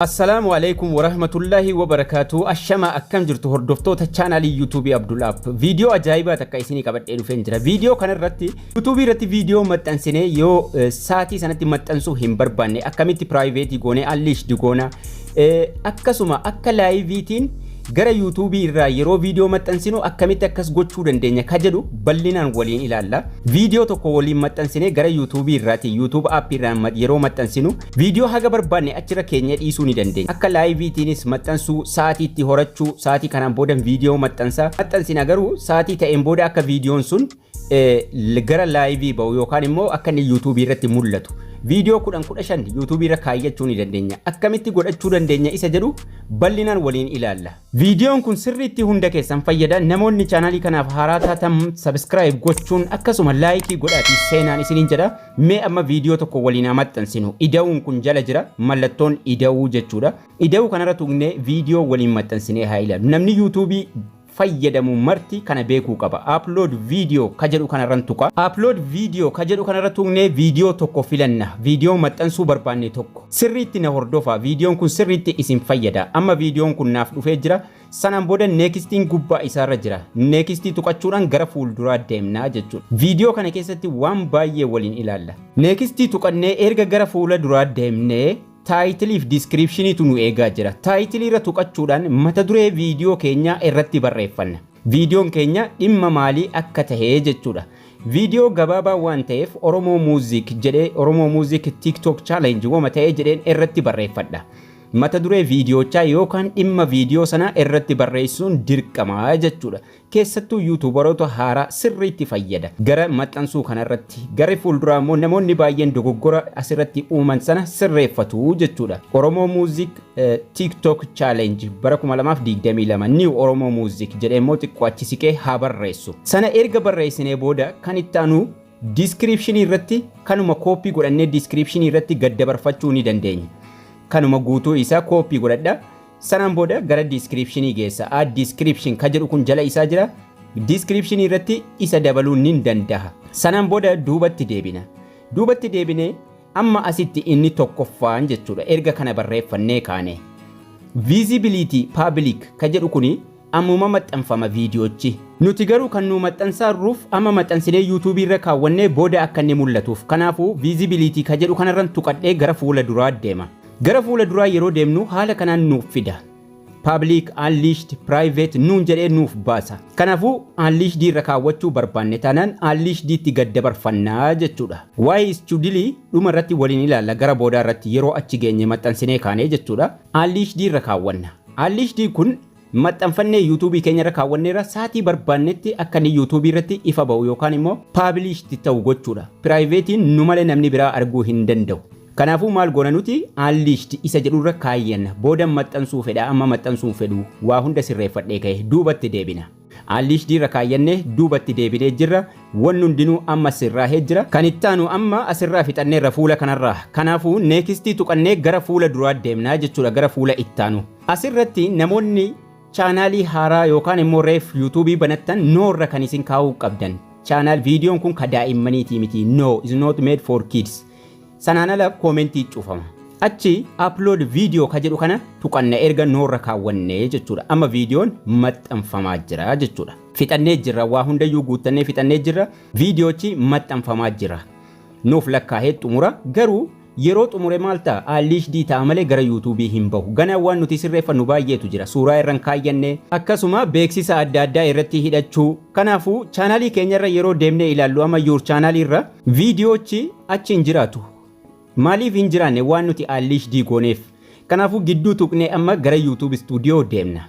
Assalamu alaikum warahmatullahi wabarakatuh. Ashama akkam jirtu hordoftoota channelii YouTube Abdul App. Video ajaa'iba takka isinii qabadhee dhufeen jira. Video kana irratti YouTube irratti video maxxansine yoo saatii sanatti maxxansuu hin barbaanne akkamitti private goone unleashed goona akkasuma akka live'itiin gara YouTube irraa yeroo video maxxansinu akkamitti akkas gochuu dandeenya ka jedhu bal'inaan waliin ilaalla. Video tokko waliin maxxansine gara YouTube irraati YouTube app irraa yeroo maxxansinu video haga barbaanne achira keenya dhiisuu ni dandeenya. Akka live'itiinis maxxansuu saatiitti horachuu saatii kanaan booda video maxxansina garuu saatii ta'een booda akka videoon sun gara live'ii ba'u yookaan immoo akka inni YouTube irratti mul'atu. Video 15 YouTube irra kaayyachuu ni dandeenya. Akkamitti godhachuu dandeenya isa jedhu bal'inaan waliin ilaalla. Videoon kun sirriitti hunda keessan fayyada. Namoonni channelii kanaaf haaraa taatan subscribe gochuun akkasuma like godhaatii seenaan isiniin jedha. Mee amma video tokko waliin maxxansinu. Ida'uun kun jala jira. Mallattoon ida'uu jechuudha. Ida'uu kanarra tuqnee video waliin maxxansinee haa ilaallu. Namni YouTube fayyadamu marti kana beekuu qaba. Upload video ka jedhu kanarran tuqa. Upload video ka jedhu kanarra tuqnee video tokko filanna. Video maxxansuu barbaanne tokko. Sirriitti na hordofa. Videoon kun sirriitti isin fayyada. Amma videoon kun naaf dhufee jira. Sanaan booda nextiin gubbaa isaarra jira. Nextii tuqachuudhaan gara fuulduraa deemnaa jechuudha. Video kana keessatti waan baay'ee waliin ilaalla. Nextii tuqannee erga gara fuulduraa deemnee title if description tu nu eegaa jira. Title irra tuqachuudhaan mata duree video keenya irratti barreeffanna. Videoon keenya dhimma maalii akka tahee jechuudha. Video gabaabaa waan ta'eef Oromoo Music jedhee Oromoo Music TikTok challenge wama ta'ee jedheen irratti barreeffadha. Mata duree videochaa yookaan dhimma video sana irratti barreessuun dirqama jechuudha. Keessattuu YouTuberoota haaraa sirriitti fayyada. Gara maxxansuu kanarratti gara fuulduraa immoo namoonni baay'een dogoggora asirratti uuman sana sirreeffatu jechuudha. Oromoo Music TikTok challenge bara 2022 new Oromoo Music jedhee immoo xiqqoo achi siqee haa barreessu. Sana erga barreessinee booda kan itti aanu description irratti kanuma copy godhannee description irratti gad dabarfachuu ni dandeenya. Kanuma guutuu isaa copy godhadha. Sanaan booda gara descriptionii geessa. Add description ka jedhu kun jala isaa jira. Description irratti isa dabaluu ni danda'a. Sanaan booda duubatti deebina. Duubatti deebinee amma asitti inni tokkoffaan jechuudha. Erga kana barreeffannee kaane. Visibility public ka jedhu kuni ammuma maxxanfama videochi. Nuti garuu kan nu maxxansaarruuf amma maxxansinee YouTube irra kaawwannee booda akka inni mul'atuuf. Kanaafuu visibility ka jedhu kanarran tuqadhee gara fuula duraa deema. Gara fuula duraa yeroo deemnu haala kanaan nuuf fida. Public, unleashed, private nuun jedhee nuuf baasa. Kanaafuu unleashed irra kaawwachuu barbaanne taanaan unleashed itti gad dabarfannaa jechuudha. Why is chudili dhuma irratti waliin ilaalla gara boodaa irratti yeroo achi geenye maxxansinee kaanee jechuudha. Unleashed irra kaawwanna. Unleashed kun maxxanfannee YouTube keenya irra kaawwanneera saatii barbaannetti akka inni YouTube irratti ifa ba'u yookaan immoo published ta'u gochuudha. Privatein nu malee namni biraa arguu hin danda'u. Kanaafuu maal goona nuti unleashed isa jedhurra kaayyanna. Booda maxxansuu fedha amma maxxansuu fedhu waa hunda sirreeffadhee ka'e duubatti deebina. Unleashed irra kaayyanne duubatti deebinee jirra. Wanni hundinuu amma sirraahee jira. Kan itti aanu amma asirraa fixanneerra fuula kanarraa. Kanaafuu nextii tuqannee gara fuula duraa deemnaa jechuudha gara fuula itti aanu. Asirratti namoonni chaanaalii haaraa yookaan immoo reef YouTube banattan noorra kan isin kaa'uu qabdan. Chaanaal videoon kun ka daa'immaniiti miti. No, is not made for kids. Sanaan ala koomentii cufama. Achi upload video ka jedhu kana tuqanna erga noorra kaawwannee jechuudha. Amma videoon maxxanfamaa jira jechuudha. Fixannee jirra waa hundayyuu guuttannee fixannee jirra. Videochi maxxanfamaa jira. Nuuf lakkaa'ee xumura garuu yeroo xumure maal ta'a? Unleashed ta'a malee gara YouTube hin bahu. Ganaa waan nuti sirreeffannu baay'eetu jira. Suuraa irraan kaayyannee akkasuma beeksisa adda addaa irratti hidhachuu. Kanaafuu chaanaalii keenyarra yeroo deemnee ilaallu amma yuur chaanaalii irra videochi achi hin jiraatu. Maaliif hin jiraanne waan nuti unleashed gooneef. Kanaafuu gidduu tuqnee amma gara YouTube Studio deemna.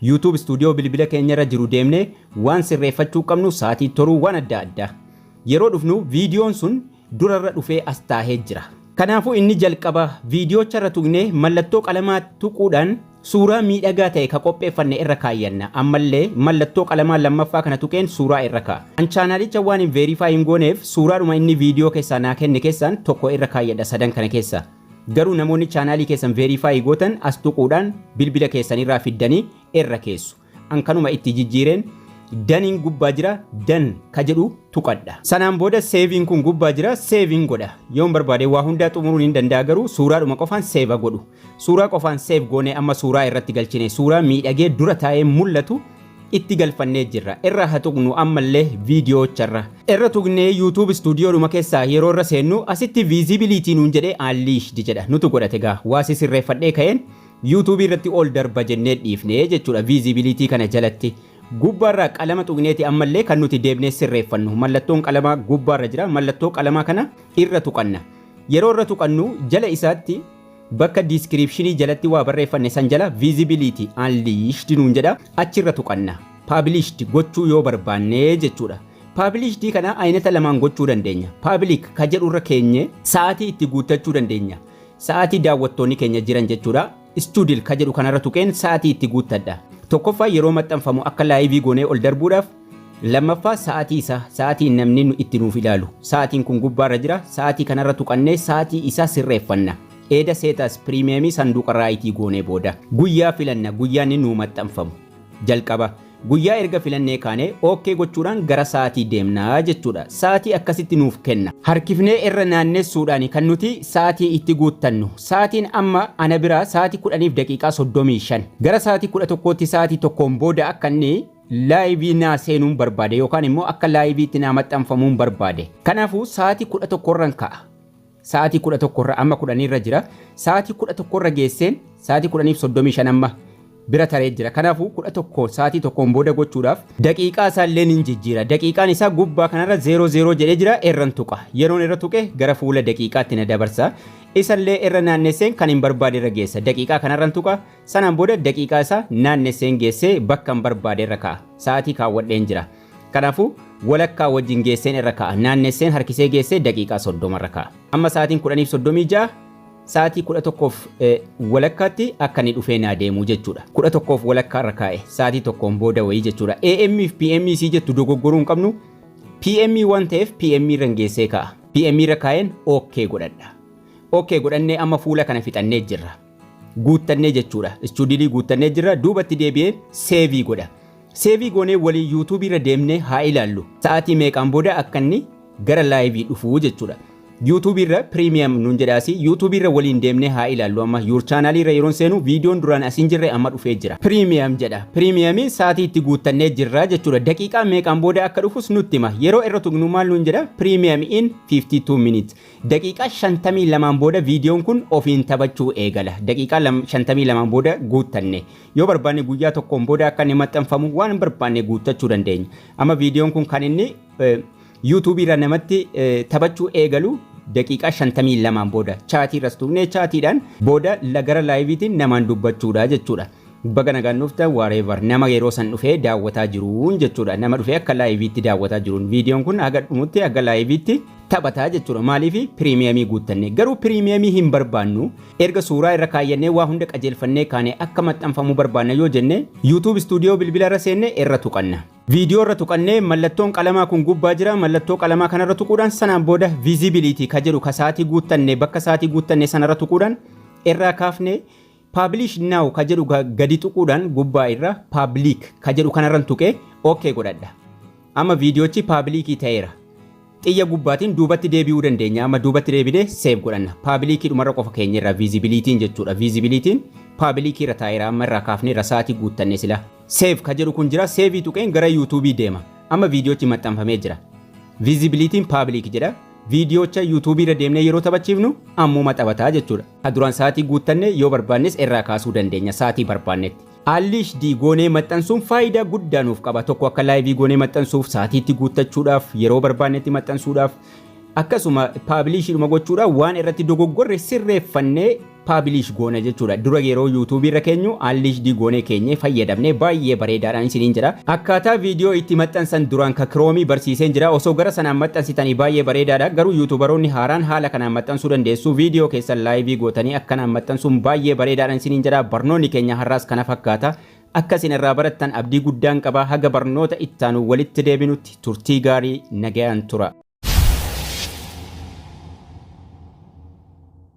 YouTube Studio bilbila keenyarra jiru deemnee waan sirreeffachuu qabnu saatii toruu waan adda addaa. Yeroo dhufnu videoon sun durarra dhufee as taahee jira. Kanaafuu inni jalqaba videocharra tuqnee mallattoo qalamaa tuquudhaan suuraa miidhagaa ta'e ka qopheeffanne irra kaayyanna. Ammallee mallattoo qalamaa lammaffaa kana tuqeen suuraa irra kaa'a. An chaanaalicha waan hin verify hin gooneef suuraadhuma inni video keessaa naa kenne keessaan tokko irra kaayyadha sadan kana keessa. Garuu namoonni chaanaalii keessan verify gootan as tuquudhaan bilbila keessanirraa fiddanii irra keessu. An kanuma itti jijjiireen daniin gubbaa jira dan ka jedhu tuqadha. Sanaan booda seeviin kun gubbaa jira seeviin godha. Yoon barbaade waa hundaa xumuruun hin danda'a garuu suuraadhuma qofaan seeva godhu. Suuraa qofaan seef goonee amma suuraa irratti galchine suuraa miidhagee dura taa'ee mul'atu itti galfannee jirra. Irra haa tuqnu ammallee viidiyoocharra. Irra tuqnee YouTube stuudiyoodhuma keessaa yeroo irra seennu asitti visibility nuun jedhee unleashed jedha. Nutu godhate gaa waasi sirreeffadhee ka'een YouTube irratti ol darba jennee dhiifnee jechuudha visibility kana jalatti. Gubbaarraa qalama tuqneeti ammallee kan nuti deebnee sirreeffannu. Mallattoon qalamaa gubbaarra jira. Mallattoo qalamaa kana irra tuqanna. Yeroo irra tuqannu jala isaatti bakka descriptionii jalatti waa barreeffanne san jala visibility unleashed nuun jedha. Achirra tuqanna. Published gochuu yoo barbaanne jechuudha. Published kana aynata lamaan gochuu dandeenya. Public ka jedhurra keenye sa'aatii itti guuttachuu dandeenya. Sa'aatii daawwattoonni keenya jiran jechuudha. Studio ka jedhu kanarra tuqeen sa'aatii itti guuttadha. Tokkoffaa yeroo maxxanfamu akka laayivii goonee ol darbuudhaaf, lammaffaa sa'aatii isaa sa'aatii namni itti nuuf ilaalu sa'aatiin kun gubbaarra jira. Sa'aatii kanarra tuqannee sa'aatii isaa sirreeffanna. Eeda seetaas piriimeemii sanduuqa raayitii goonee booda guyyaa filanna. Guyyaan nu maxxanfamu jalqaba. Guyyaa erga filannee kaanee ookee gochuudhaan gara sa'aatii deemnaa jechuudha. Sa'aatii akkasitti nuuf kenna. Harkifnee irra naannessuudhaan kan nuti sa'aatii itti guuttannu. Sa'aatiin amma ana biraa sa'aatii 10 daqiiqaa 35. Gara sa'aatii 11tti sa'aatii tokkoon booda akka inni laayivii naa seenuun barbaade yookaan immoo akka laayiviitti naa maxxanfamuun barbaade. Kanaafuu sa'aatii 11 ka'a. Sa'aatii 11 amma 10 irra jira. Sa'aatii 11 geesseen sa'aatii 10:35 amma bira taree jira. Kanaafuu 11 sa'aatii tokkoon booda gochuudhaaf daqiiqaa isaallee ni jijjiira. Daqiiqaan isaa gubbaa kanarra 00 jedhee jira. Irran tuqa. Yeroon irra tuqe gara fuula daqiiqaatti na dabarsa. Isallee irra naannesseen kan hin barbaade irra geessa. Daqiiqaa kanarran tuqa. Sanaan booda daqiiqaa isaa naannesseen geessee bakka hin barbaade irra ka'a. Sa'aatii kaawwadheen jira. Kanaafuu walakkaa wajjin geesseen irra ka'a. Naannesseen harkisee geessee daqiiqaa 30 irra ka'a. Amma sa'aatiin 10:36 sa'aatii 11 walakkaatti akka inni dhufee naa deemu jechuudha. 11 walakkaa irra kaa'e sa'aatii tokkoon booda wayii jechuudha. AM fi PM si jettu dogoggoruu hin qabnu. PM waan ta'eef PM irra geessee kaa'a. PM irra kaa'een OK godhadha. OK godhannee amma fuula kana fixannee jirra. Guuttannee jechuudha. Stuudiyoo guuttannee jirra. Duubatti deebi'ee seevii godha. Seevii goonee walii YouTube irra deemnee haa ilaallu. Sa'aatii meeqaan booda akka inni gara laayivii dhufuu jechuudha. YouTube irra premium nuun jedhaasi. YouTube irra waliin deemnee haa ilaallu. Amma your channel irra yeroon seenu viidiyoon duraan asiin jirre amma dhufee jira. Premium jedha. Premiumiin sa'aatii itti guuttannee jirra jechuudha. Daqiiqaa meeqaan booda akka dhufus nutti hima. Yeroo irra tuqnu maal nuun jedha? Premium in 52 minutes. Daqiiqaa 52 booda viidiyoon kun ofiin taphachuu eegala. Daqiiqaa 52 booda guuttanne. Yoo barbaanne guyyaa tokkoon booda akka inni maxxanfamu waan barbaanne guuttachuu dandeenya. Amma viidiyoon kun kan inni YouTube irra namatti taphachuu eegalu daqiiqaa 52 booda chaatii irras tuqnee chaatiidhaan booda gara laayiviitiin namaan dubbachuudha jechuudha. Baga nagaan dhuftan whatever nama yeroo san dhufee daawwataa jiruun jechuudha. Nama dhufee akka laayiviitti daawwataa jiruun viidiyoon kun haga dhumutti akka laayiviitti taphataa jechuudha. Maaliif piriimiyamii guuttanne garuu piriimiyamii hin barbaannu erga suuraa irra kaayyannee waa hunda qajeelfannee kaane akka maxxanfamuu barbaanna yoo jenne YouTube stuudiyoo bilbila irra seenne irra tuqanna. Viidiyoo irra tuqannee mallattoon qalamaa kun gubbaa jira. Mallattoo qalamaa kanarra tuquudhaan sanaan booda visibility ka jedhu ka sa'aatii guuttanne bakka sa'aatii guuttanne sanarra tuquudhaan irraa kaafnee publish now ka jedhu gadi tuquudhaan gubbaa irra public ka jedhu kanarran tuqee OK godhadha. Amma viidiyoochi public ta'eera. Xiyya gubbaatiin duubatti deebi'uu dandeenya. Amma duubatti deebinee save godhanna. Public dhumarra qofa keenya irra visibility'n jechuudha. Visibility'n public irra taa'eera. Amma irraa kaafnee irra sa'aatii guuttanne sila. Save ka jedhu kun jira. Save tuqeen gara YouTube deema. Amma viidiyoochi maxxanfamee jira. Visibility'n public jedha. Viidiyoocha YouTube irra deemnee yeroo taphachiifnu ammuma taphataa jechuudha. Duraan sa'aatii guuttanne yoo barbaannes irraa kaasuu dandeenya sa'aatii barbaannetti. Unleashed goonee maxxansuun faayidaa guddaa nuuf qaba. Tokko akka laayivii goonee maxxansuuf sa'aatiitti guuttachuudhaaf yeroo barbaannetti maxxansuudhaaf akkasuma publishidhuma gochuudhaaf waan irratti dogoggorre sirreeffannee publish goona jechuudha. Dura yeroo YouTube irra keenyu unleashed goonee keenye fayyadamne baay'ee bareedaadhaan isiniin jira. Akkaataa viidiyoo itti maxxansan duraan ka Chrome barsiiseen jira. Osoo gara sanaan maxxansitanii baay'ee bareedaadha. Garuu YouTuberoonni haaraan haala kanaan maxxansuu dandeessu. Viidiyoo keessan laayivii gootanii akkanaan maxxansuun baay'ee bareedaadhaan isiniin jira. Barnoonni keenya har'aas kana fakkaata. Akkasin irraa barattan abdii guddaan qaba. Haga barnoota ittaanu walitti deebinutti turtii gaarii nagayaan tura.